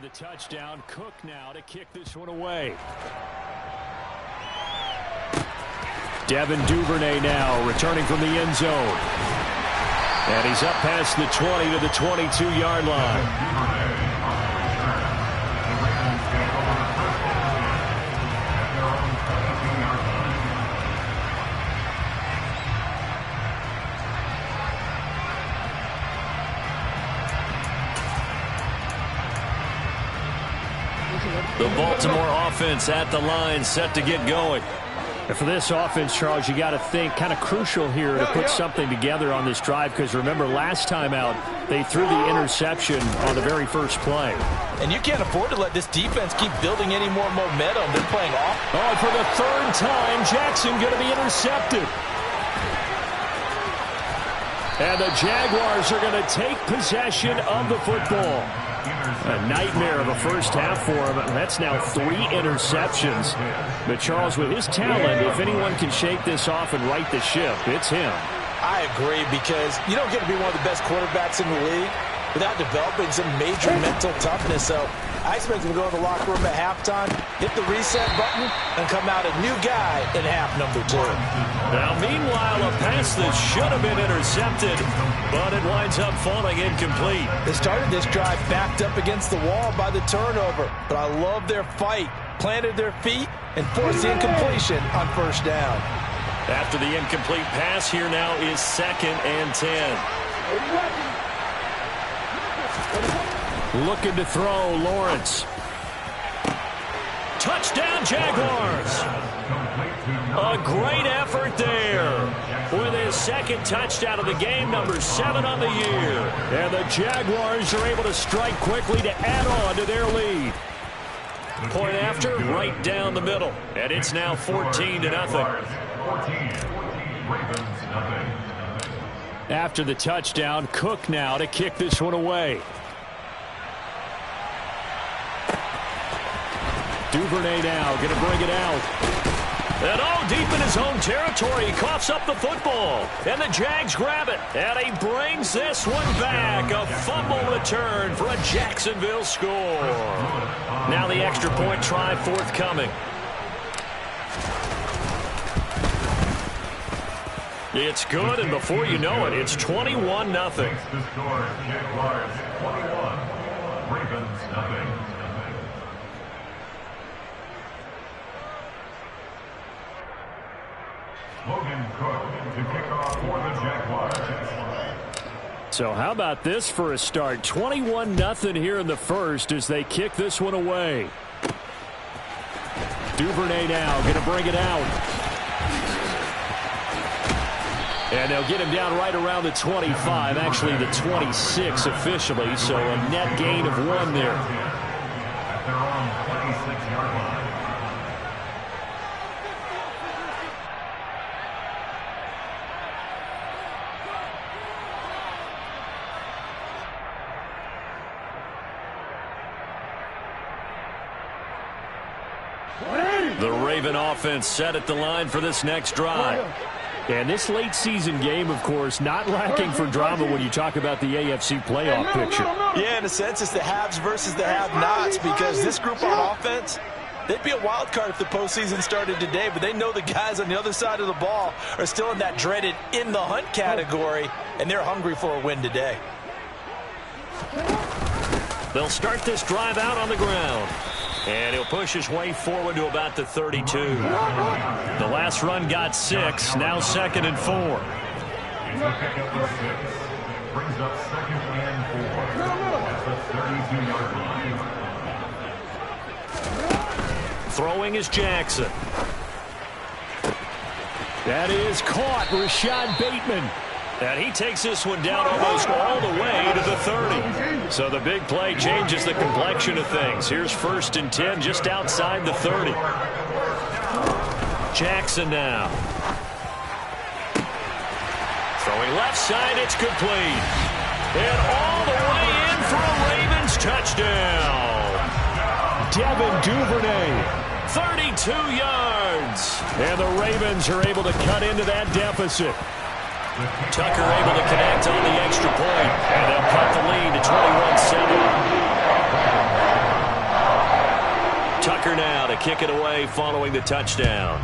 The touchdown. Cook now to kick this one away. Devin Duvernay now returning from the end zone. And he's up past the 20 to the 22-yard line. The Baltimore offense at the line, set to get going. And for this offense, Charles, you got to think kind of crucial here to put something together on this drive, because remember last time out they threw the interception on the very first play. And you can't afford to let this defense keep building any more momentum. They're playing off. Oh, for the third time, Jackson going to be intercepted. And the Jaguars are going to take possession of the football. A nightmare of a first half for him. That's now 3 interceptions. But Charles, with his talent, if anyone can shake this off and right the ship, it's him. I agree, because you don't get to be one of the best quarterbacks in the league without developing some major mental toughness. So I expect him to go in the locker room at halftime, hit the reset button, and come out a new guy in half number 2. Now, meanwhile, a pass that should have been intercepted, but it winds up falling incomplete. They started this drive backed up against the wall by the turnover, but I love their fight. Planted their feet and forced the incompletion on first down. After the incomplete pass, here now is 2nd and 10. Looking to throw, Lawrence. Touchdown, Jaguars. A great effort there with his 2nd touchdown of the game, number 7 on the year. And the Jaguars are able to strike quickly to add on to their lead. Point after, right down the middle. And it's now 14-0. After the touchdown, Cook now to kick this one away. Duvernay now going to bring it out. And deep in his own territory, he coughs up the football. And the Jags grab it. And he brings this one back. A fumble return for a Jacksonville score. Now the extra point try forthcoming. It's good, and before you know it, it's 21-0. So how about this for a start? 21-0 here in the first as they kick this one away. Duvernay now going to bring it out. And they'll get him down right around the 25, actually the 26 officially, so a net gain of 1 there. At their own 26-yard line. The Raven offense set at the line for this next drive. And this late season game, of course, not lacking for drama when you talk about the AFC playoff picture. Yeah, in a sense, it's the haves versus the have-nots, because this group on offense, they'd be a wild card if the postseason started today, but they know the guys on the other side of the ball are still in that dreaded in-the-hunt category, and they're hungry for a win today. They'll start this drive out on the ground. And he'll push his way forward to about the 32. The last run got 6. Now 2nd and 4. He's a pickup of 6. Brings up 2nd and 4. At the 32-yard line. Throwing is Jackson. That is caught. Rashad Bateman. And he takes this one down almost all the way to the 30. So the big play changes the complexion of things. Here's 1st and 10 just outside the 30. Jackson now. Throwing left side, it's complete. And all the way in for a Ravens touchdown. Devin Duvernay, 32 yards. And the Ravens are able to cut into that deficit. Tucker able to connect on the extra point, and they'll cut the lead to 21-7. kicker now to kick it away following the touchdown.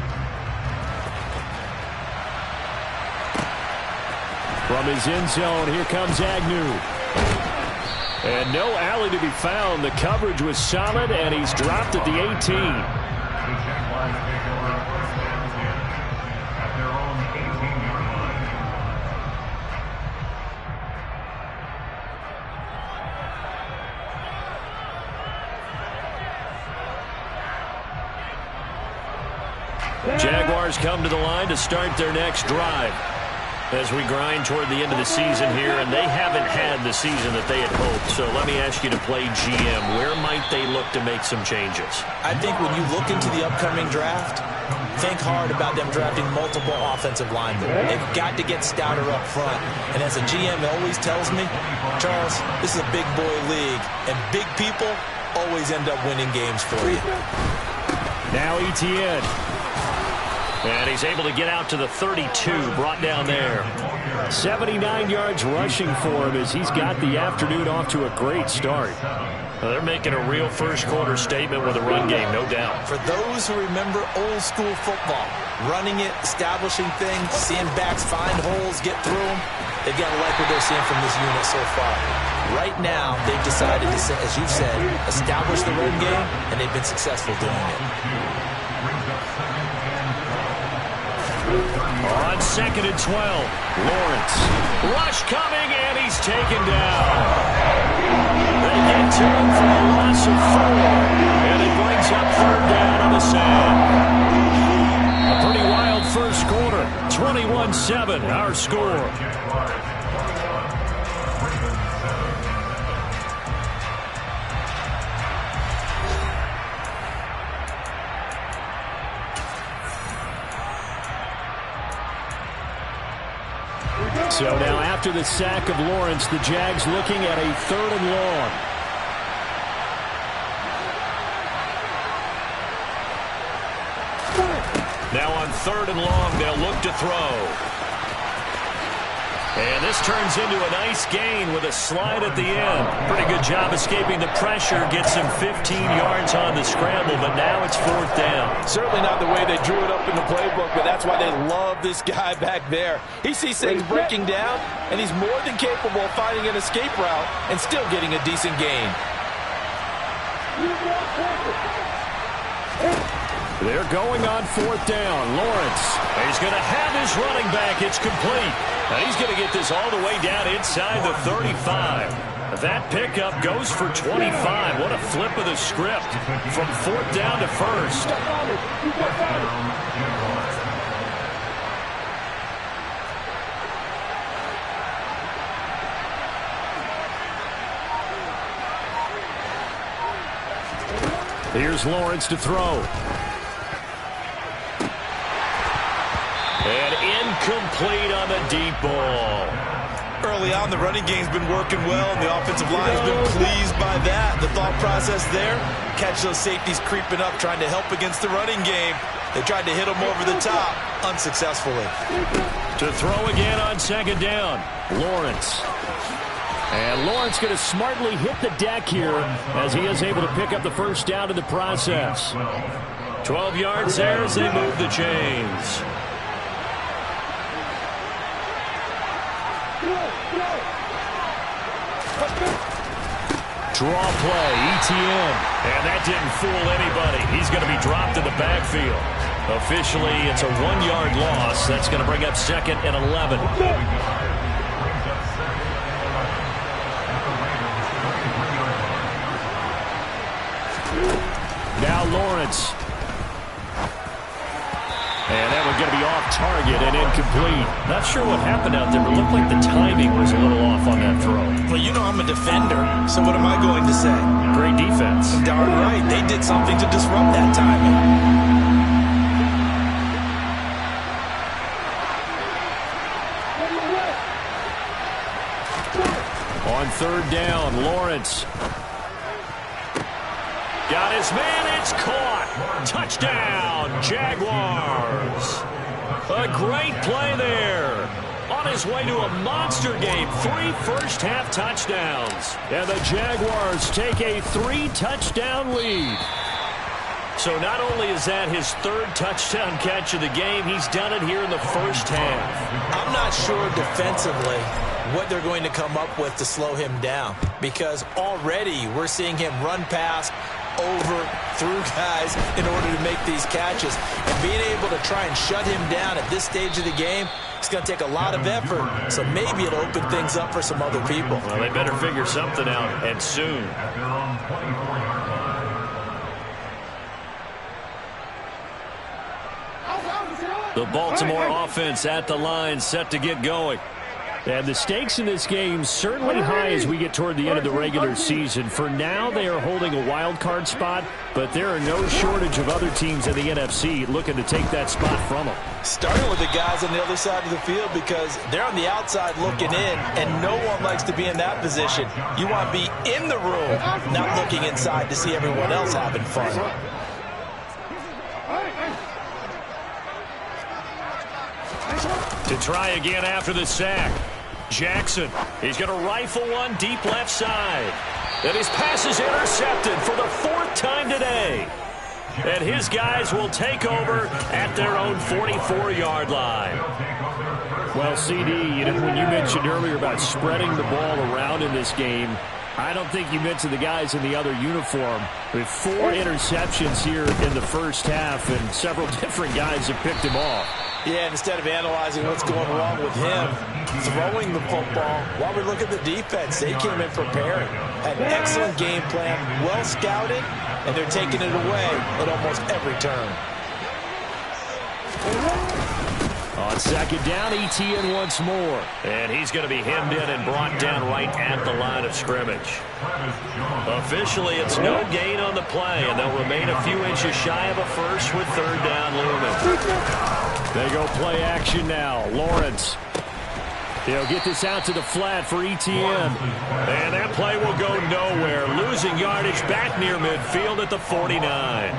From his end zone, here comes Agnew. And no alley to be found. The coverage was solid, and he's dropped at the 18. The Jaguars take over a first and 10 at their own 18-yard line. Jaguars come to the line to start their next drive as we grind toward the end of the season here, and they haven't had the season that they had hoped. So let me ask you to play GM. Where might they look to make some changes? I think when you look into the upcoming draft, think hard about them drafting multiple offensive linemen. They've got to get stouter up front. And as a GM, it always tells me, Charles, this is a big boy league, and big people always end up winning games for you. Now Etienne. And he's able to get out to the 32, brought down there. 79 yards rushing for him as he's got the afternoon off to a great start. Well, they're making a real first-quarter statement with a run game, no doubt. For those who remember old-school football, running it, establishing things, seeing backs find holes, get through them, they've got to like what they're seeing from this unit so far. Right now, they've decided to, as you've said, establish the run game, and they've been successful doing it. On 2nd and 12, Lawrence. Rush coming, and he's taken down. They get to him for a loss of 4, and it brings up 3rd down on the sand. A pretty wild first quarter. 21-7, our score. So now after the sack of Lawrence, the Jags looking at a 3rd and long. Now on 3rd and long, they'll look to throw. And this turns into a nice gain with a slide at the end. Pretty good job escaping the pressure. Gets him 15 yards on the scramble, but now it's 4th down. Certainly not the way they drew it up in the playbook, but that's why they love this guy back there. He sees things breaking down, and he's more than capable of finding an escape route and still getting a decent gain. They're going on 4th down. Lawrence. He's going to have his running back. It's complete. And he's going to get this all the way down inside the 35. That pickup goes for 25. What a flip of the script from 4th down to 1st. Here's Lawrence to throw. And incomplete on the deep ball. Early on, the running game's been working well, and the offensive line's been pleased by that. The thought process there, catch those safeties creeping up, trying to help against the running game. They tried to hit them over the top, unsuccessfully. To throw again on 2nd down, Lawrence. And Lawrence going to smartly hit the deck here as he is able to pick up the 1st down in the process. 12 yards there as they move the chains. Draw play, Etienne. And that didn't fool anybody. He's going to be dropped in the backfield. Officially, it's a 1-yard loss. That's going to bring up 2nd and 11. Now Lawrence. And that one's going to be off target and incomplete. Not sure what happened out there, but it looked like the timing was a little off on that throw. Well, you know I'm a defender, so what am I going to say? Great defense. Darn right. They did something to disrupt that timing. On 3rd down, Lawrence. Got his man, it's caught. Touchdown, Jaguars. A great play there. On his way to a monster game, 3 first-half touchdowns. And the Jaguars take a 3-touchdown lead. So not only is that his third touchdown catch of the game, he's done it here in the first half. I'm not sure defensively what they're going to come up with to slow him down, because already we're seeing him run past, over, through guys in order to make these catches. And being able to try and shut him down at this stage of the game, it's going to take a lot of effort. So maybe it'll open things up for some other people. Well, they better figure something out, and soon. At their own 24-yard line. The Baltimore offense at the line, set to get going. And the stakes in this game certainly high as we get toward the end of the regular season. For now, they are holding a wild card spot, but there are no shortage of other teams in the NFC looking to take that spot from them. Starting with the guys on the other side of the field, because they're on the outside looking in, and no one likes to be in that position. You want to be in the room, not looking inside to see everyone else having fun. To try again after the sack. Jackson, he's going to rifle one deep left side. And his pass is intercepted for the fourth time today. And his guys will take over at their own 44-yard line. Well, CD, when you mentioned earlier about spreading the ball around in this game, I don't think you mentioned the guys in the other uniform. With 4 interceptions here in the first half, and several different guys have picked him off. Yeah, instead of analyzing what's going wrong with him, throwing the football, while we look at the defense, they came in prepared. Had an excellent game plan, well scouted, and they're taking it away at almost every turn. On second down, ETN once more. And he's going to be hemmed in and brought down right at the line of scrimmage. Officially, it's no gain on the play, and they'll remain a few inches shy of a first with third down looming. They go play action now. Lawrence. He'll get this out to the flat for ETN. And that play will go nowhere. Losing yardage back near midfield at the 49.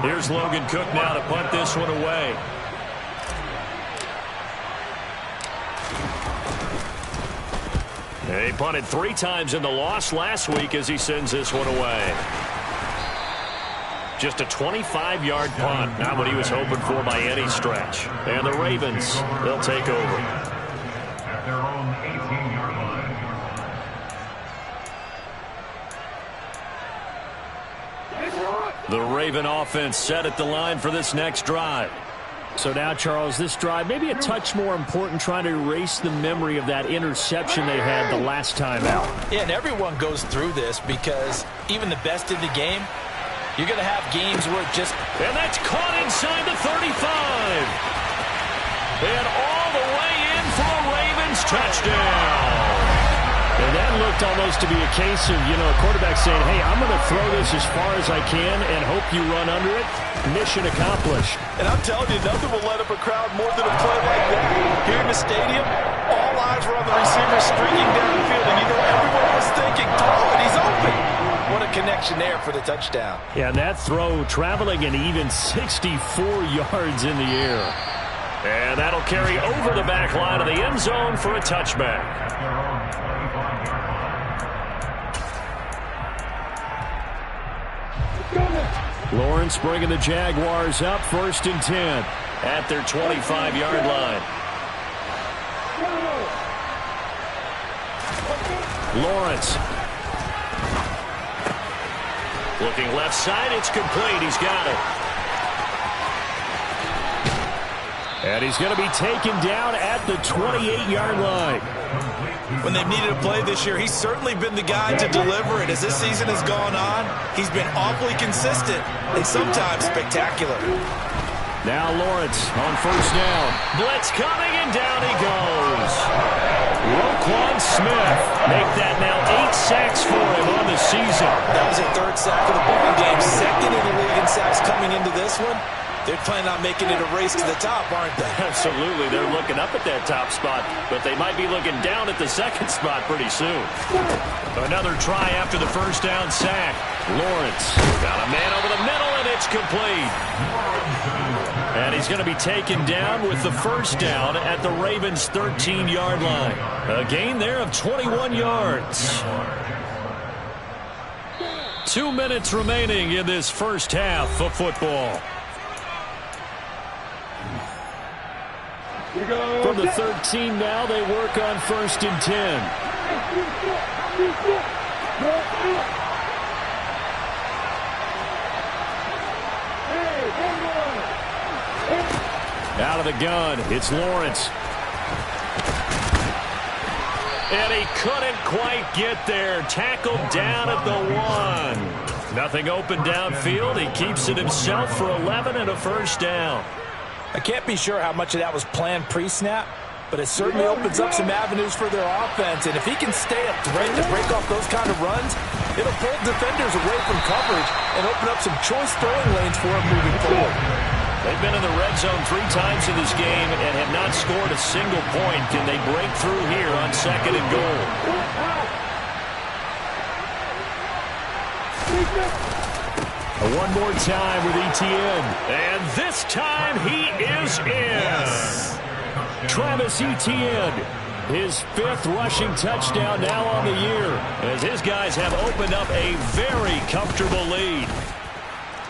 Here's Logan Cook now to punt this one away. He punted 3 times in the loss last week as he sends this one away. Just a 25-yard punt, not what he was hoping for by any stretch. And the Ravens, they'll take over. At their own 18-yard line. The Raven offense set at the line for this next drive. So now, Charles, this drive maybe a touch more important, trying to erase the memory of that interception they had the last time out. Yeah, and everyone goes through this, because even the best in the game, you're going to have games where it just... And that's caught inside the 35. And all the way in for a Ravens touchdown. And that looked almost to be a case of, a quarterback saying, hey, I'm going to throw this as far as I can and hope you run under it. Mission accomplished. And I'm telling you, nothing will let up a crowd more than a play like that. Here in the stadium, all eyes were on the receiver streaking down the field, and everyone was thinking, throw it, he's open. What a connection there for the touchdown. Yeah, and that throw traveling an even 64 yards in the air. And that'll carry over the back line of the end zone for a touchback. Lawrence bringing the Jaguars up, 1st and 10 at their 25-yard line. Lawrence. Looking left side, it's complete. He's got it. And he's going to be taken down at the 28-yard line. When they've needed a play this year, he's certainly been the guy to deliver it. As this season has gone on, he's been awfully consistent and sometimes spectacular. Now Lawrence on 1st down. Blitz coming, and down he goes. Roquan Smith make that now 8 sacks for him on the season. That was their 3rd sack of the ball game. 2nd in the league in sacks coming into this one. They're planning on making it a race to the top, aren't they? Absolutely. They're looking up at that top spot, but they might be looking down at the 2nd spot pretty soon. Another try after the 1st down sack. Lawrence got a man over the middle, and it's complete. And he's going to be taken down with the 1st down at the Ravens' 13-yard line. A gain there of 21 yards. 2 minutes remaining in this first half of football. From the 13 now, they work on 1st and 10. Out of the gun, it's Lawrence. And he couldn't quite get there. Tackled down at the 1. Nothing open downfield. He keeps it himself for 11 and a first down. I can't be sure how much of that was planned pre-snap, but it certainly opens up some avenues for their offense. And if he can stay a threat to break off those kind of runs, it'll pull defenders away from coverage and open up some choice throwing lanes for him moving forward. They've been in the red zone 3 times in this game and have not scored a single point. Can they break through here on 2nd and goal? One more time with Etienne. And this time he is in. Yes. Travis Etienne, his 5th rushing touchdown now on the year, as his guys have opened up a very comfortable lead.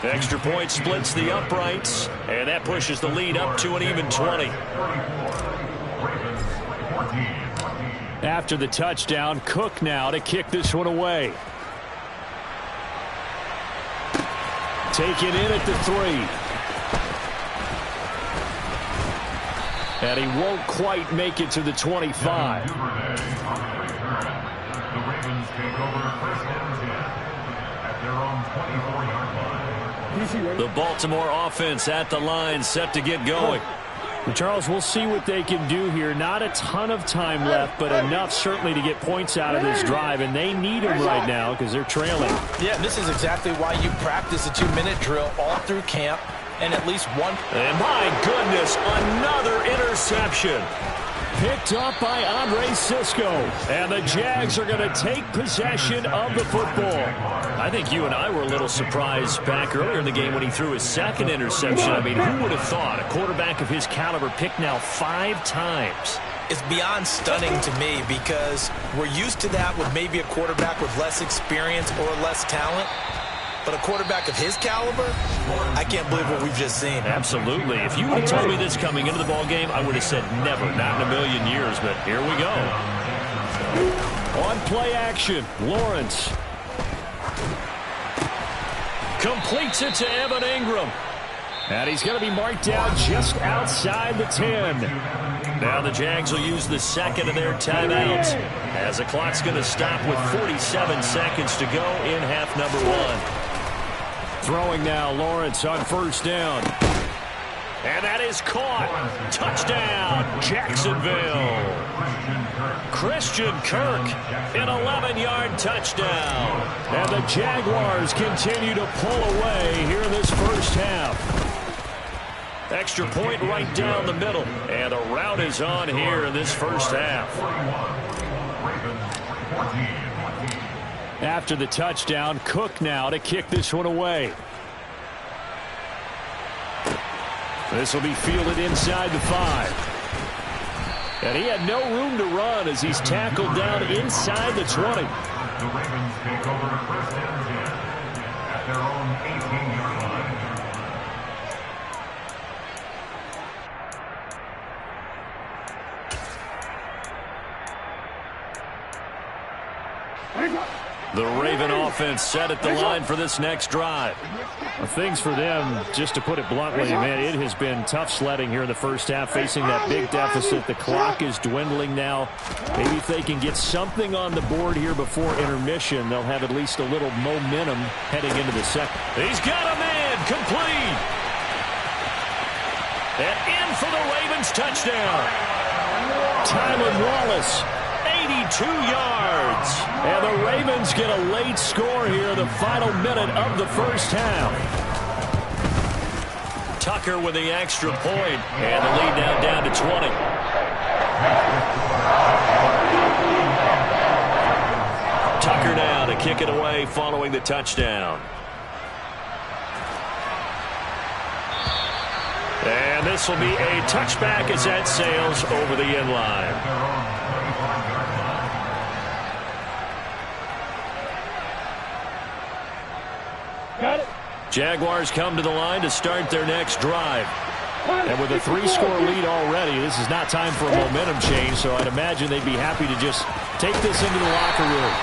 Extra point splits the uprights, and that pushes the lead up to an even 20. After the touchdown, Cook now to kick this one away. Taken in at the 3. And he won't quite make it to the 25. The Ravens take over 1st and 10 at their own 24-yard line. The Baltimore offense at the line, set to get going. Well, Charles, we'll see what they can do here. Not a ton of time left, but enough certainly to get points out of this drive, and they need them right now because they're trailing. Yeah, this is exactly why you practice a 2-minute drill all through camp, and at least one. And my goodness, another interception. Picked up by Andre Sisco. And the Jags are going to take possession of the football. I think you and I were a little surprised back earlier in the game when he threw his 2nd interception. I mean, who would have thought a quarterback of his caliber picked now 5 times? It's beyond stunning to me because we're used to that with maybe a quarterback with less experience or less talent. But a quarterback of his caliber, I can't believe what we've just seen. Absolutely. If you would have told me this coming into the ball game, I would have said never, not in a million years. But here we go. On play action, Lawrence completes it to Evan Ingram. And he's going to be marked down just outside the 10. Now the Jags will use the 2nd of their timeouts as the clock's going to stop with 47 seconds to go in half number 1. Throwing now, Lawrence on 1st down. And that is caught. Touchdown, Jacksonville. Christian Kirk, an 11-yard touchdown. And the Jaguars continue to pull away here in this first half. Extra point right down the middle. And the route is on here in this first half. After the touchdown, Cook now to kick this one away. This will be fielded inside the 5. And he had no room to run as he's tackled down inside the 20. The Ravens take over 1st and 10 at their own 18-yard line. The Raven offense set at the line for this next drive. Well, things for them, just to put it bluntly, man, it has been tough sledding here in the first half, facing that big deficit. The clock is dwindling now. Maybe if they can get something on the board here before intermission, they'll have at least a little momentum heading into the second. He's got a man, complete. And in for the Ravens touchdown. Tylan Wallace. 82 yards. And the Ravens get a late score here in the final minute of the first half. Tucker with the extra point. And the lead now down to 20. Tucker now to kick it away following the touchdown. And this will be a touchback as that sails over the end line. Jaguars come to the line to start their next drive. And with a 3-score lead already, this is not time for a momentum change, so I'd imagine they'd be happy to just take this into the locker room.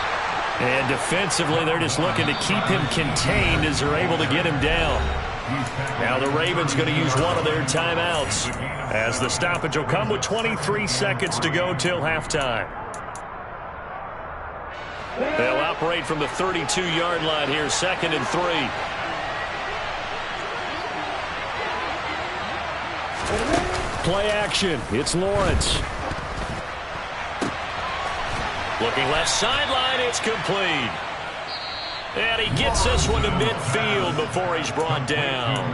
And defensively, they're just looking to keep him contained as they're able to get him down. Now the Ravens going to use one of their timeouts, as the stoppage will come with 23 seconds to go till halftime. They'll operate from the 32-yard line here, 2nd and 3. Play action. It's Lawrence. Looking left sideline. It's complete. And he gets this one to midfield before he's brought down.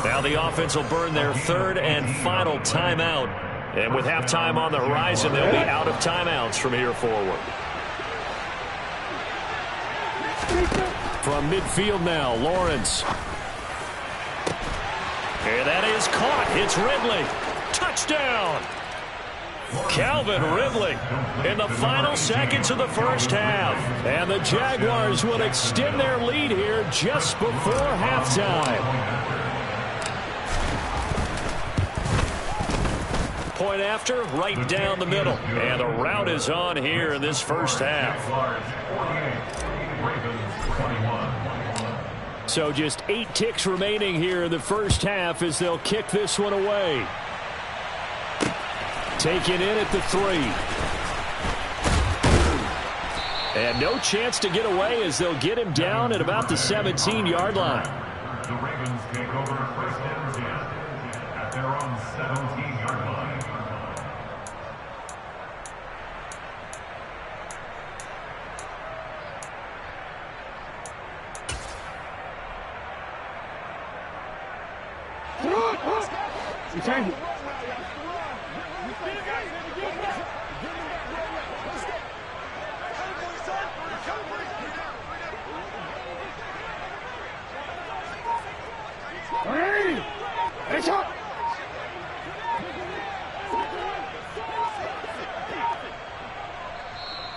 Now the offense will burn their 3rd and final timeout. And with halftime on the horizon, they'll be out of timeouts from here forward. From midfield now, Lawrence. And that is caught. It's Ridley. Touchdown. Calvin Ridley in the final seconds of the first half. And the Jaguars will extend their lead here just before halftime. Point after, right down the middle. And the route is on here in this first half. So just 8 ticks remaining here in the first half as they'll kick this one away. Taken in at the 3. And no chance to get away as they'll get him down at about the 17-yard line. The Ravens take over 1st and 10 at their own 17-yard line. You change it.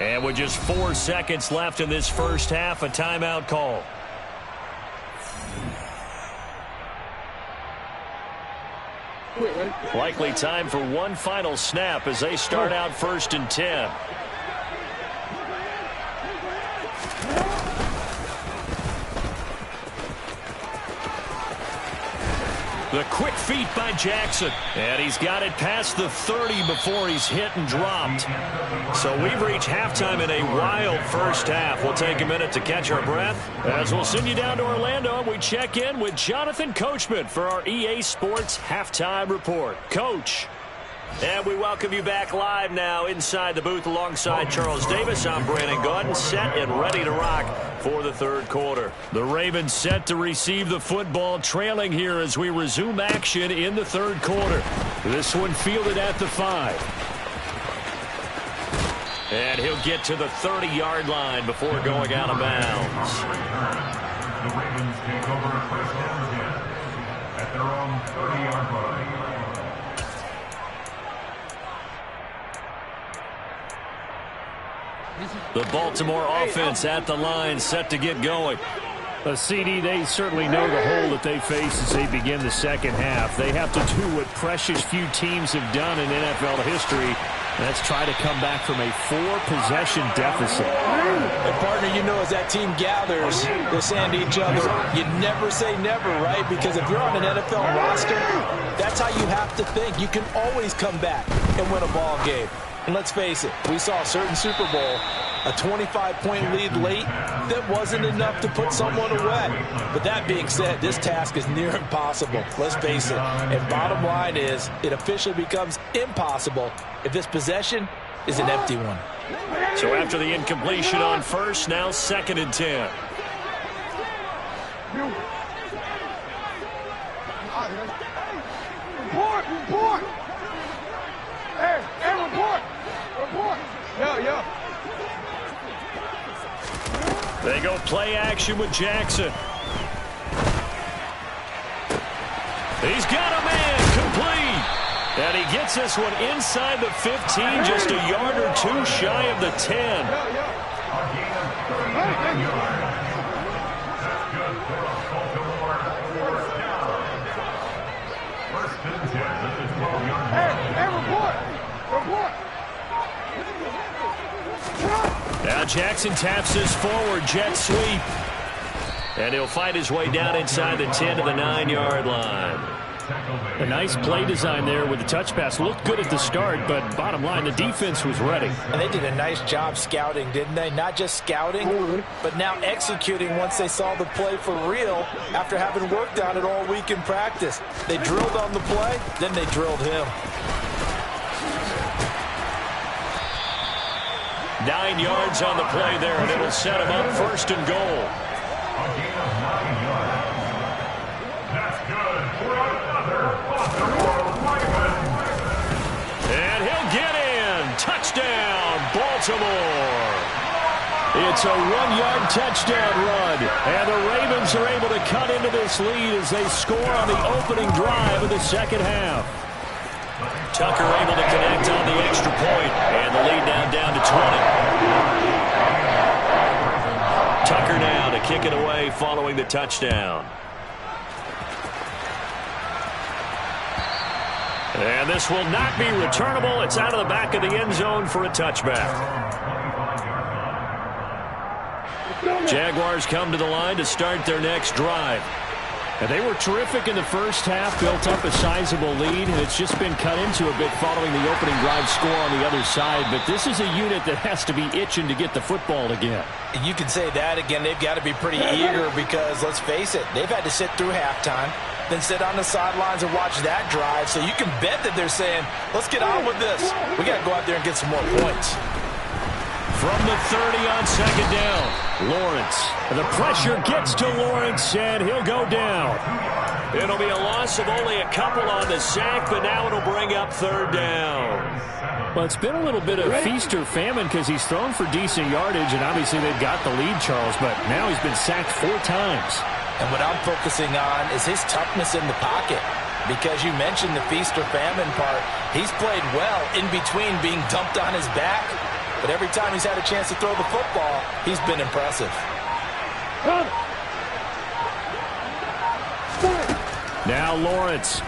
And with just 4 seconds left in this first half, a timeout call. Likely time for one final snap as they start out 1st and 10. The quick feet by Jackson. And he's got it past the 30 before he's hit and dropped. So we've reached halftime in a wild first half. We'll take a minute to catch our breath as we'll send you down to Orlando and we check in with Jonathan Coachman for our EA Sports Halftime Report. Coach. And we welcome you back live now inside the booth alongside Charles Davis. I'm Brandon Gordon, set and ready to rock for the 3rd quarter. The Ravens set to receive the football, trailing here as we resume action in the 3rd quarter. This one fielded at the 5. And he'll get to the 30-yard line before going out of bounds. The Ravens take over 1st and 10 at their own 30-yard line. The Baltimore offense at the line, set to get going. A CD, they certainly know the hole that they face as they begin the second half. They have to do what precious few teams have done in NFL history. That's try to come back from a 4-possession deficit. And partner, you know, as that team gathers, they're saying to each other, you never say never, right? Because if you're on an NFL roster, that's how you have to think. You can always come back and win a ball game. And let's face it, we saw a certain Super Bowl, a 25-point lead late, that wasn't enough to put someone away. But that being said, this task is near impossible. Let's face it. And bottom line is, it officially becomes impossible if this possession is an empty one. So after the incompletion on first, now 2nd and 10. Report! Hey, report! Yeah. They go play action with Jackson. He's got a man complete. And he gets this one inside the 15, just a yard or 2 shy of the 10. for a Baltimore fourth down. First and 10 at the 12-yard line. Now Jackson taps this forward jet sweep. And he'll fight his way down inside the 10 to the 9-yard line. A nice play design there with the touch pass. Looked good at the start, but bottom line, the defense was ready. And they did a nice job scouting, didn't they? Not just scouting, but now executing once they saw the play for real after having worked on it all week in practice. They drilled on the play, then they drilled him. 9 yards on the play there, and it'll set him up first and goal. A gain of 9 yards. That's good for another Baltimore Raven. And he'll get in. Touchdown, Baltimore. It's a 1-yard touchdown run. And the Ravens are able to cut into this lead as they score on the opening drive of the second half. Tucker able to connect on the extra point. And the lead now down to 20. Tucker now to kick it away following the touchdown. And this will not be returnable. It's out of the back of the end zone for a touchback. Jaguars come to the line to start their next drive. And they were terrific in the first half, built up a sizable lead, and it's just been cut into a bit following the opening drive score on the other side. But this is a unit that has to be itching to get the football again. You can say that again. They've got to be pretty eager because, let's face it, they've had to sit through halftime, then sit on the sidelines and watch that drive. So you can bet that they're saying, let's get on with this. We got to go out there and get some more points. From the 30 on second down, Lawrence. The pressure gets to Lawrence, and he'll go down. It'll be a loss of only a couple on the sack, but now it'll bring up third down. Well, it's been a little bit of feast or famine because he's thrown for decent yardage, and obviously they've got the lead, Charles, but now he's been sacked 4 times. And what I'm focusing on is his toughness in the pocket. Because you mentioned the feast or famine part. He's played well in between being dumped on his back. But every time he's had a chance to throw the football, he's been impressive. Now Lawrence.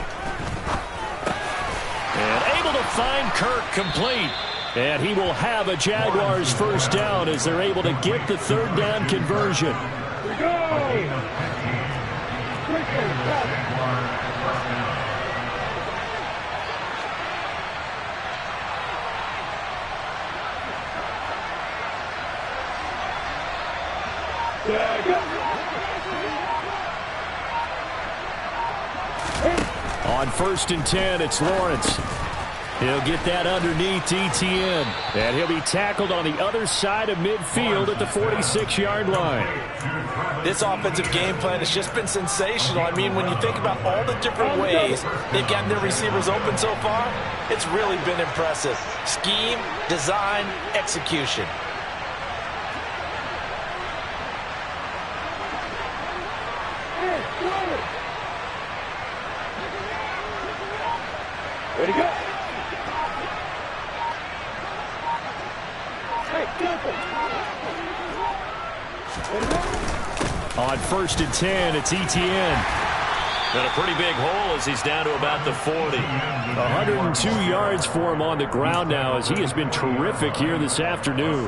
And able to find Kirk complete. And he will have a Jaguars first down as they're able to get the third down conversion. Here we go. On first and 10, it's Lawrence. He'll get that underneath ETN. And he'll be tackled on the other side of midfield at the 46-yard line. This offensive game plan has just been sensational. I mean, when you think about all the different ways they've gotten their receivers open so far, it's really been impressive. Scheme, design, execution. Ready to go. On first and 10, it's ETN. And a pretty big hole as he's down to about the 40. 102 yards for him on the ground now as he has been terrific here this afternoon.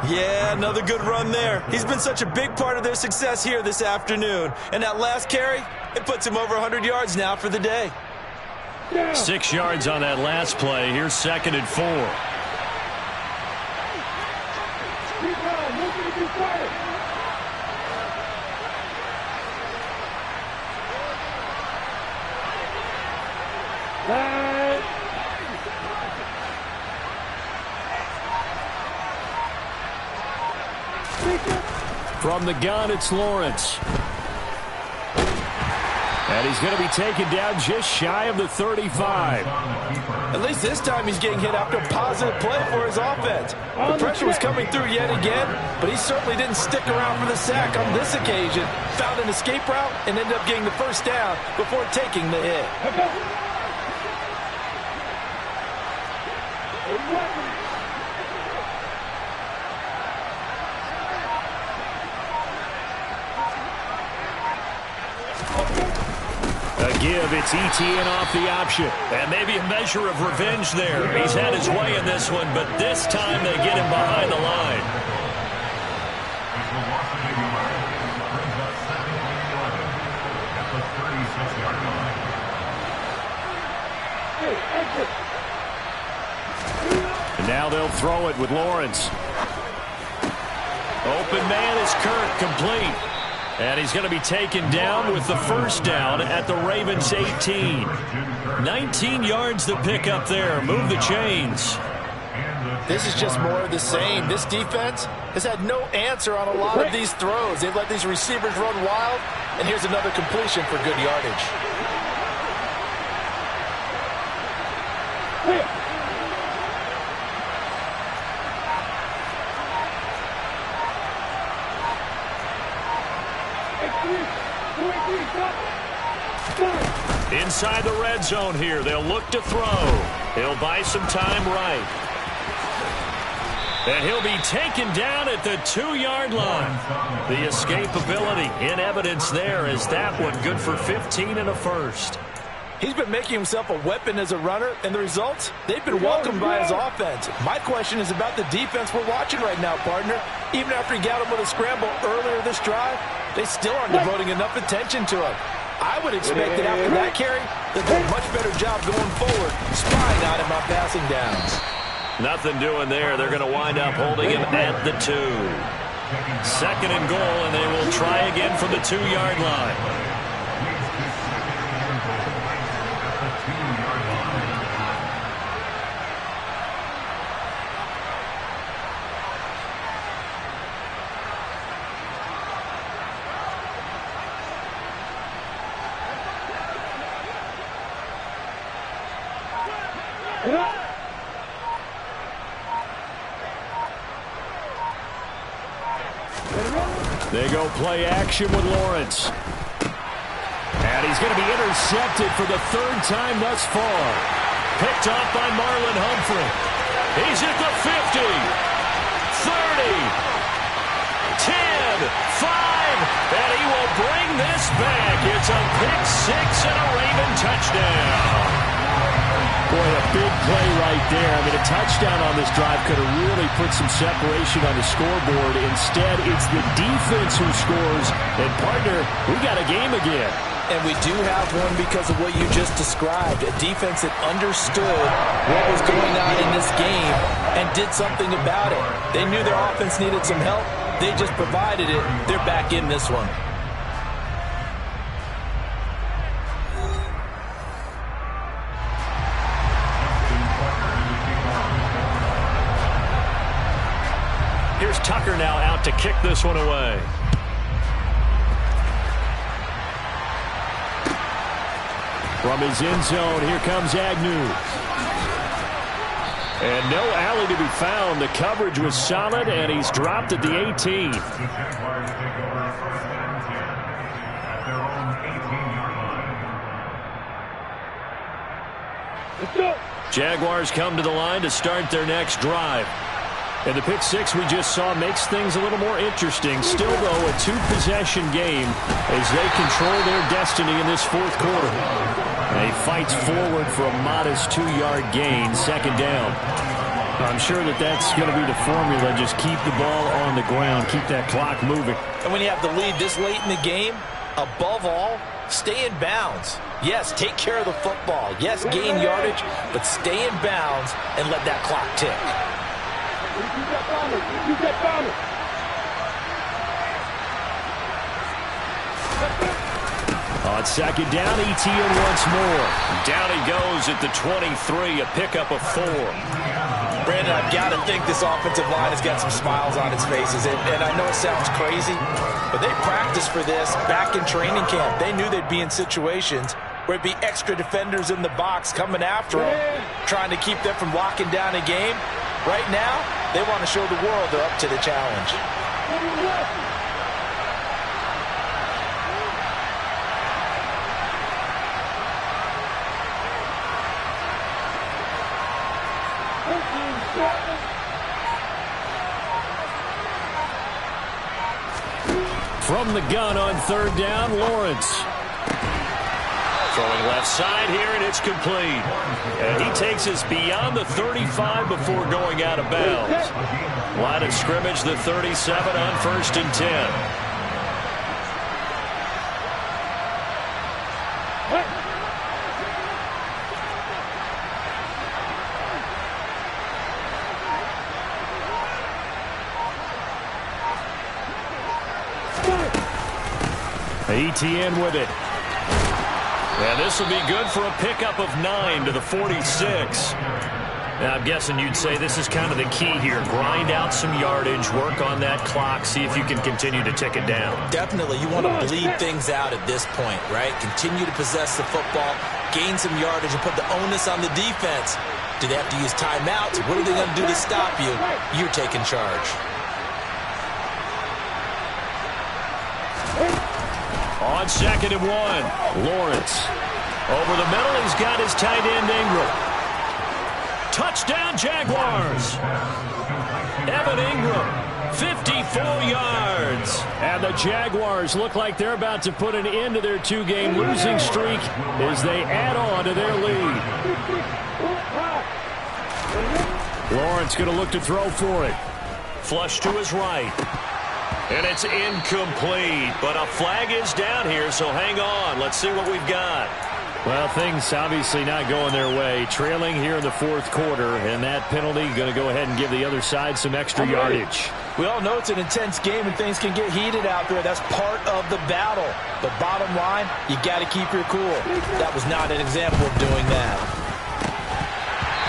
Yeah, another good run there. He's been such a big part of their success here this afternoon. And that last carry, it puts him over 100 yards now for the day. 6 yards on that last play. Here's second and 4. From the gun, it's Lawrence. And he's going to be taken down just shy of the 35. At least this time he's getting hit after a positive play for his offense. The pressure was coming through yet again, but he certainly didn't stick around for the sack on this occasion. Found an escape route and ended up getting the first down before taking the hit. The give, it's ETN off the option. And maybe a measure of revenge there. He's had his way in this one, but this time they get him behind the line. And now they'll throw it with Lawrence. Open man is Kirk, complete. And he's going to be taken down with the first down at the Ravens 18. 19 yards to pick up there. Move the chains. This is just more of the same. This defense has had no answer on a lot of these throws. They've let these receivers run wild, and here's another completion for good yardage. Inside the red zone here. They'll look to throw. He'll buy some time right. And he'll be taken down at the 2-yard line. The escapability in evidence there as that one good for 15 and a first. He's been making himself a weapon as a runner, and the results, they've been welcomed by his offense. My question is about the defense we're watching right now, partner. Even after he got him with a scramble earlier this drive, they still aren't devoting enough attention to him. I would expect that after that carry, they'll do a much better job going forward, spying on him on passing downs. Nothing doing there. They're going to wind up holding him at the 2. Second and goal, and they will try again from the 2-yard line. They go play action with Lawrence. And he's going to be intercepted for the 3rd time thus far. Picked off by Marlon Humphrey. He's at the 50, 30, 10, 5, and he will bring this back. It's a pick 6 and a Raven touchdown. Boy, a big play right there. I mean, a touchdown on this drive could have really put some separation on the scoreboard. Instead, it's the defense who scores. And, partner, we got a game again. And we do have one because of what you just described. A defense that understood what was going on in this game and did something about it. They knew their offense needed some help. They just provided it. They're back in this one. Here's Tucker now out to kick this one away. From his end zone, here comes Agnew. And no alley to be found. The coverage was solid, and he's dropped at the 18. The Jaguars take over 1st and 10 at their own 18-yard line. Let's go. Jaguars come to the line to start their next drive. And the pick 6 we just saw makes things a little more interesting. Still, though, a 2-possession game as they control their destiny in this 4th quarter. And he fights forward for a modest 2-yard gain, 2nd down. I'm sure that that's going to be the formula. Just keep the ball on the ground, keep that clock moving. And when you have the lead this late in the game, above all, stay in bounds. Yes, take care of the football. Yes, gain yardage, but stay in bounds and let that clock tick. On 2nd down, ETN once more. Down he goes at the 23, a pickup of 4. Brandon, I've got to think this offensive line has got some smiles on its faces. And I know it sounds crazy, but they practiced for this back in training camp. They knew they'd be in situations where it'd be extra defenders in the box coming after them, trying to keep them from locking down a game. Right now, they want to show the world they're up to the challenge. From the gun on 3rd down, Lawrence. Throwing left side here, and it's complete. And he takes us beyond the 35 before going out of bounds. Line of scrimmage, the 37 on 1st and 10. ETN with it. And this will be good for a pickup of 9 to the 46. Now, I'm guessing you'd say this is kind of the key here. Grind out some yardage, work on that clock, see if you can continue to tick it down. Definitely. You want to bleed things out at this point, right? Continue to possess the football, gain some yardage, and put the onus on the defense. Do they have to use timeouts? What are they going to do to stop you? You're taking charge. On 2nd and 1, Lawrence. Over the middle, he's got his tight end Ingram. Touchdown, Jaguars. Evan Ingram, 54 yards. And the Jaguars look like they're about to put an end to their 2-game losing streak as they add on to their lead. Lawrence going to look to throw for it. Flush to his right. And it's incomplete, but a flag is down here, so hang on. Let's see what we've got. Well, things obviously not going their way. Trailing here in the 4th quarter, and that penalty going to go ahead and give the other side some extra yardage. We all know it's an intense game, and things can get heated out there. That's part of the battle. But bottom line, you got to keep your cool. That was not an example of doing that.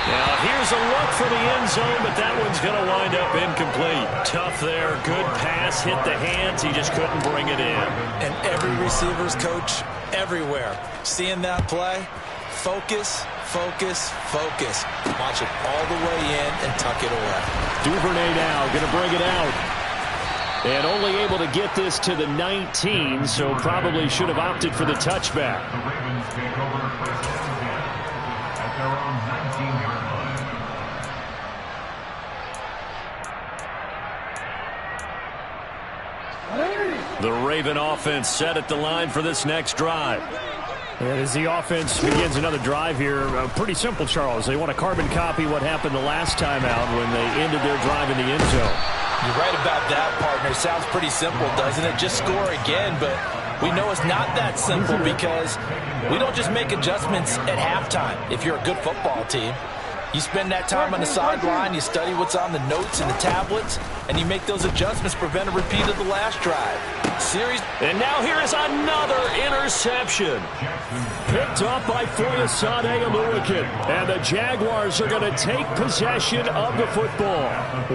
Now, here's a look for the end zone, but that one's going to wind up incomplete. Tough there. Good pass. Hit the hands. He just couldn't bring it in. And every receiver's coach everywhere. Seeing that play, focus, focus, focus. Watch it all the way in and tuck it away. Duvernay now going to bring it out. And only able to get this to the 19, so probably should have opted for the touchback. The Ravens take over first and 10 at their own 19-yard line. The Raven offense set at the line for this next drive. And as the offense begins another drive here, pretty simple, Charles. They want to carbon copy what happened the last time out when they ended their drive in the end zone. You're right about that, partner. Sounds pretty simple, doesn't it? Just score again, but we know it's not that simple because we don't just make adjustments at halftime. If you're a good football team, you spend that time on the sideline, you study what's on the notes and the tablets, and you make those adjustments, prevent a repeat of the last drive. Series. And now here is another interception. Picked up by Foyesade Oluwakin. And the Jaguars are going to take possession of the football.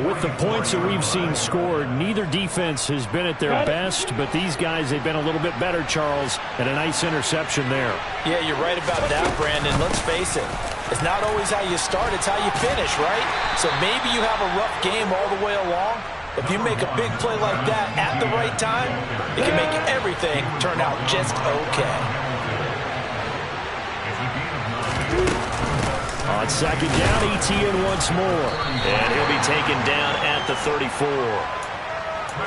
With the points that we've seen scored, neither defense has been at their best, but these guys, they've been a little bit better, Charles, and a nice interception there. Yeah, you're right about that, Brandon. Let's face it. It's not always how you start, it's how you finish, right? So maybe you have a rough game all the way along. If you make a big play like that at the right time, it can make everything turn out just okay. On 2nd down, ETN once more. And he'll be taken down at the 34.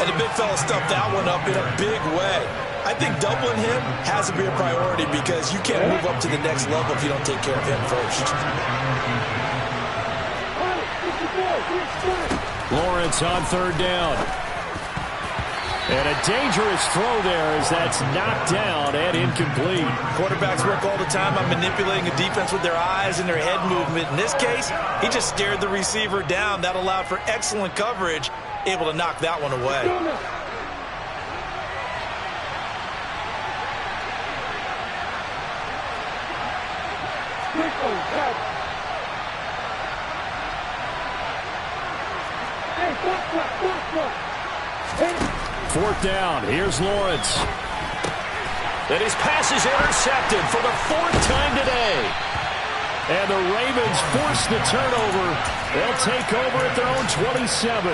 And the big fella stuffed that one up in a big way. I think doubling him has to be a priority because you can't move up to the next level if you don't take care of him first. Lawrence on 3rd down. And a dangerous throw there as that's knocked down and incomplete. Quarterbacks work all the time on manipulating a defense with their eyes and their head movement. In this case, he just stared the receiver down. That allowed for excellent coverage, able to knock that one away. Fourth down. Here's Lawrence. And his pass is intercepted for the 4th time today. And the Ravens force the turnover. They'll take over at their own 27.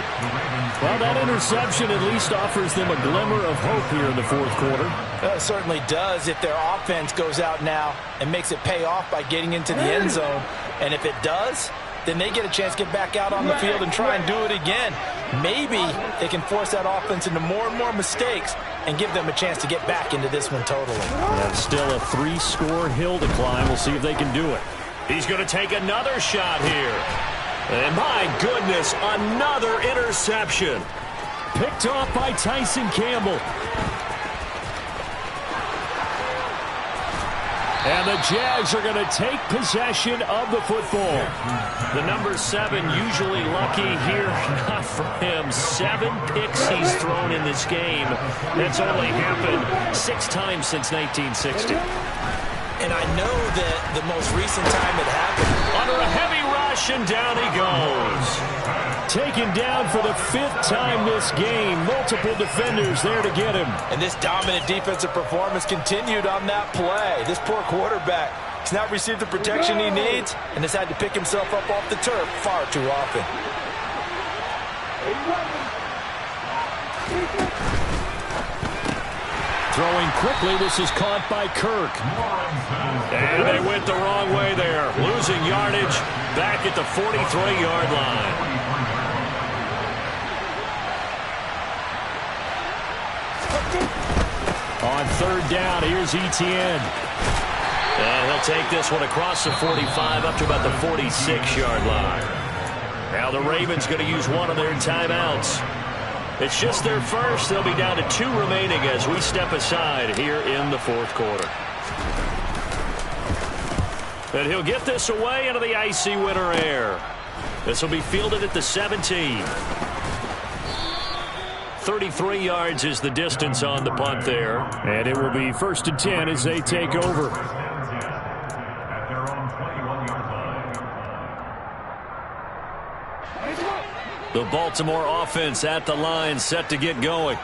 Well, that interception at least offers them a glimmer of hope here in the 4th quarter. It certainly does if their offense goes out now and makes it pay off by getting into the end zone. And if it does, then they get a chance to get back out on the field and try and do it again. Maybe they can force that offense into more and more mistakes and give them a chance to get back into this one totally. Yeah, still a 3-score hill to climb. We'll see if they can do it. He's going to take another shot here. And my goodness, another interception. Picked off by Tyson Campbell. And the Jags are going to take possession of the football. The number 7 usually lucky here. Not for him. 7 picks he's thrown in this game. That's only happened 6 times since 1960. And I know that the most recent time it happened. Under a heavy rush, and down he goes. Taken down for the 5th time this game. Multiple defenders there to get him. And this dominant defensive performance continued on that play. This poor quarterback has not received the protection he needs and has had to pick himself up off the turf far too often. Throwing quickly, this is caught by Kirk. And they went the wrong way there. Losing yardage back at the 43-yard line. On 3rd down, here's Etienne. And he'll take this one across the 45 up to about the 46-yard line. Now the Ravens going to use one of their timeouts. It's just their first. They'll be down to 2 remaining as we step aside here in the 4th quarter. And he'll get this away into the icy winter air. This will be fielded at the 17. 33 yards is the distance on the punt there. And it will be 1st and 10 as they take over. At their own 21-yard line. The Baltimore offense at the line, set to get going.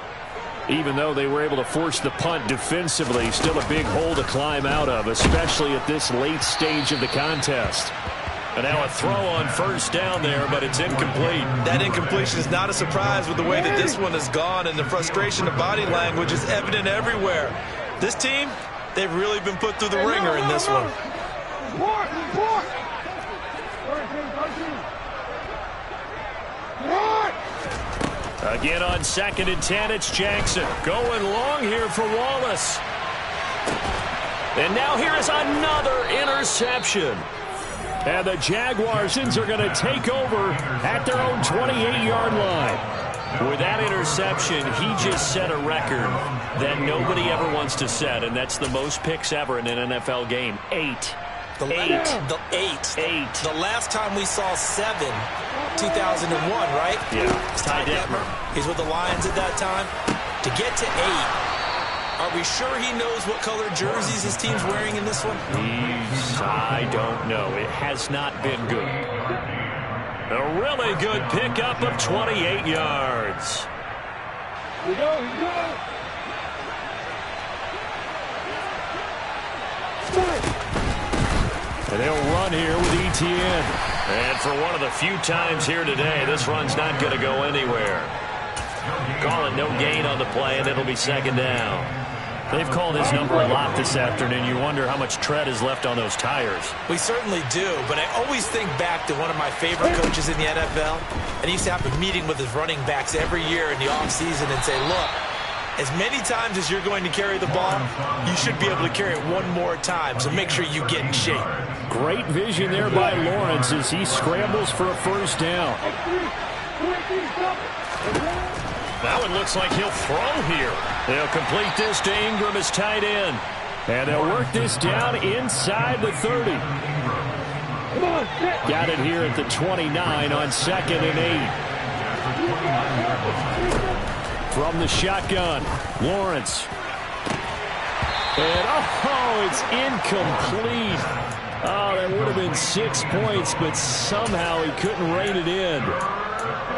Even though they were able to force the punt defensively, still a big hole to climb out of, especially at this late stage of the contest. And now a throw on 1st down there, but it's incomplete. That incompletion is not a surprise with the way that this one has gone, and the frustration of body language is evident everywhere. This team, they've really been put through the ringer in this one. Again on 2nd and 10, it's Jackson. Going long here for Wallace. And now here is another interception. And the Jaguarsons are going to take over at their own 28-yard line. With that interception, he just set a record that nobody ever wants to set, and that's the most picks ever in an NFL game. 8. The last time we saw 7, 2001, right? Yeah, it's Ty Detmer. He's with the Lions at that time. To get to 8, are we sure he knows what color jerseys his team's wearing in this one? I don't know. It has not been good. A really good pickup of 28 yards. Here we go. And they'll run here with Etienne. And for one of the few times here today, this run's not going to go anywhere. Call it no gain on the play, and it'll be 2nd down. They've called his number a lot this afternoon. You wonder how much tread is left on those tires. We certainly do, but I always think back to one of my favorite coaches in the NFL, and he used to have a meeting with his running backs every year in the offseason and say, look, as many times as you're going to carry the ball, you should be able to carry it one more time, so make sure you get in shape. Great vision there by Lawrence as he scrambles for a 1st down. Now it looks like he'll throw here. They'll complete this to Ingram as tight end. And they'll work this down inside the 30. Got it here at the 29 on 2nd and 8. From the shotgun, Lawrence. And, it's incomplete. Oh, that would have been 6 points, but somehow he couldn't rein it in.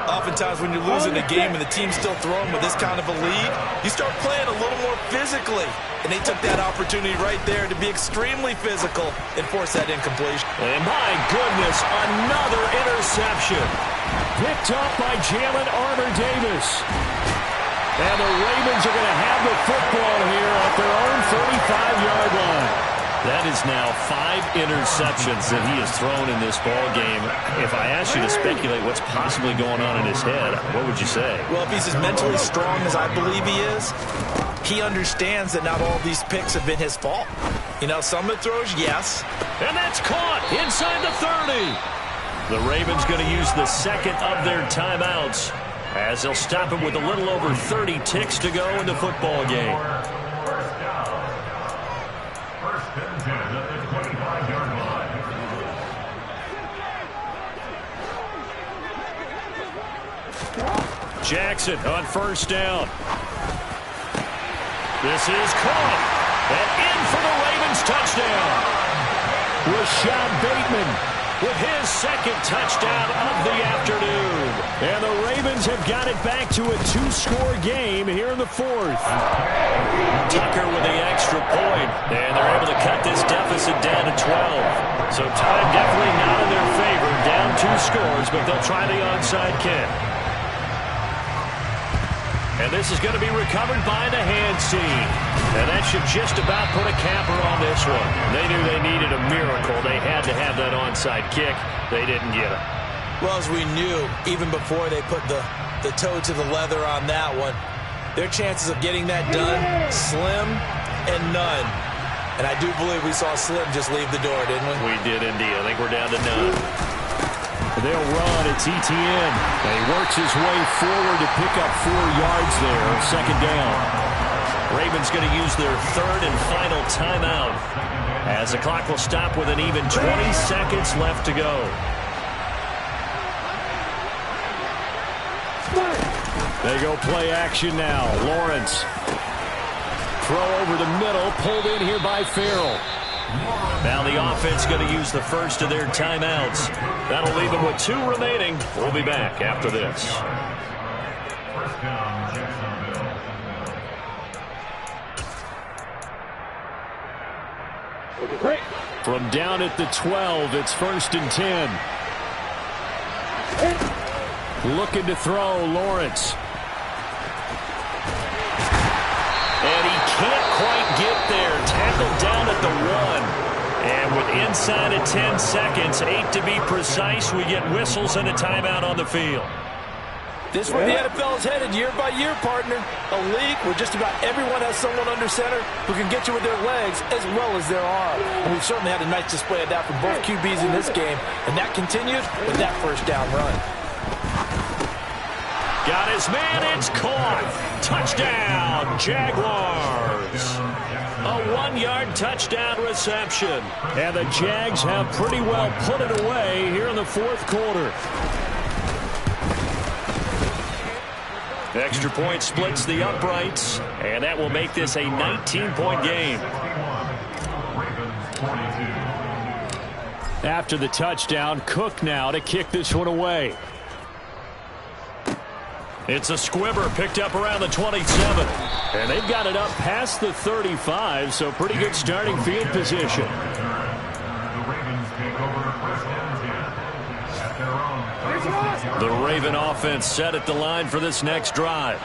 Oftentimes when you're losing a game and the team's still throwing with this kind of a lead, you start playing a little more physically. And they took that opportunity right there to be extremely physical and force that incompletion. And my goodness, another interception. Picked up by Jalen Armour-Davis. And the Ravens are going to have the football here at their own 35-yard line. That is now 5 interceptions that he has thrown in this ball game. If I asked you to speculate what's possibly going on in his head, what would you say? Well, if he's as mentally strong as I believe he is, he understands that not all these picks have been his fault. You know, some of the throws, yes. And that's caught inside the 30. The Ravens going to use the second of their timeouts as they'll stop him with a little over 30 ticks to go in the football game. First down. First and 10 at the 25-yard line. Jackson on first down. This is caught. And in for the Ravens touchdown. Rashad Bateman with his second touchdown of the afternoon. And the Ravens have got it back to a 2-score game here in the fourth. Tucker with the extra point. And they're able to cut this deficit down to 12. So time definitely not in their favor. Down 2 scores, but they'll try the onside kick. And this is going to be recovered by the hands team. And that should just about put a capper on this one. They knew they needed a miracle. They had to have that onside kick. They didn't get it. Well, as we knew, even before they put the toe to the leather on that one, their chances of getting that done, slim and none. And I do believe we saw Slim just leave the door, didn't we? We did indeed. I think we're down to none. They'll run. It's Etienne. And he works his way forward to pick up 4 yards there. Second down. Ravens going to use their third and final timeout as the clock will stop with an even 20 seconds left to go. They go play action now. Lawrence. Throw over the middle. Pulled in here by Farrell. Now the offense going to use the first of their timeouts. That'll leave them with 2 remaining. We'll be back after this. First down, Jacksonville. From down at the 12, it's 1st and 10. Looking to throw, Lawrence. And he can't quite get there. Tackled down at the 1. And with inside of 10 seconds, 8 to be precise, we get whistles and a timeout on the field. This is where the NFL is headed year by year, partner. A league where just about everyone has someone under center who can get you with their legs as well as their arm. And we've certainly had a nice display of that from both QBs in this game. And that continues with that first down run. Got his man, it's caught. Touchdown, Jaguars. A 1-yard touchdown reception. And the Jags have pretty well put it away here in the fourth quarter. Extra point splits the uprights, and that will make this a 19-point game. After the touchdown, Cook now to kick this one away. It's a squibber picked up around the 27. And they've got it up past the 35, so pretty good starting field position. The Raven offense set at the line for this next drive.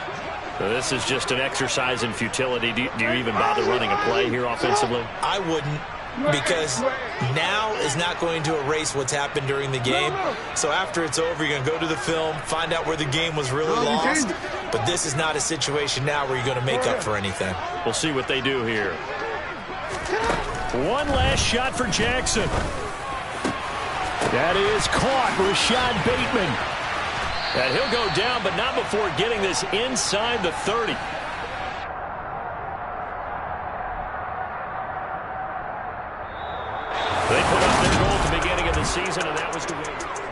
So this is just an exercise in futility. Do you even bother running a play here offensively? I wouldn't, because now is not going to erase what's happened during the game. So after it's over, you're going to go to the film, find out where the game was really lost. But this is not a situation now where you're going to make up for anything. We'll see what they do here. One last shot for Jackson. That is caught. Rashad Bateman. And he'll go down, but not before getting this inside the 30. They put up their goal at the beginning of the season, and that was to win.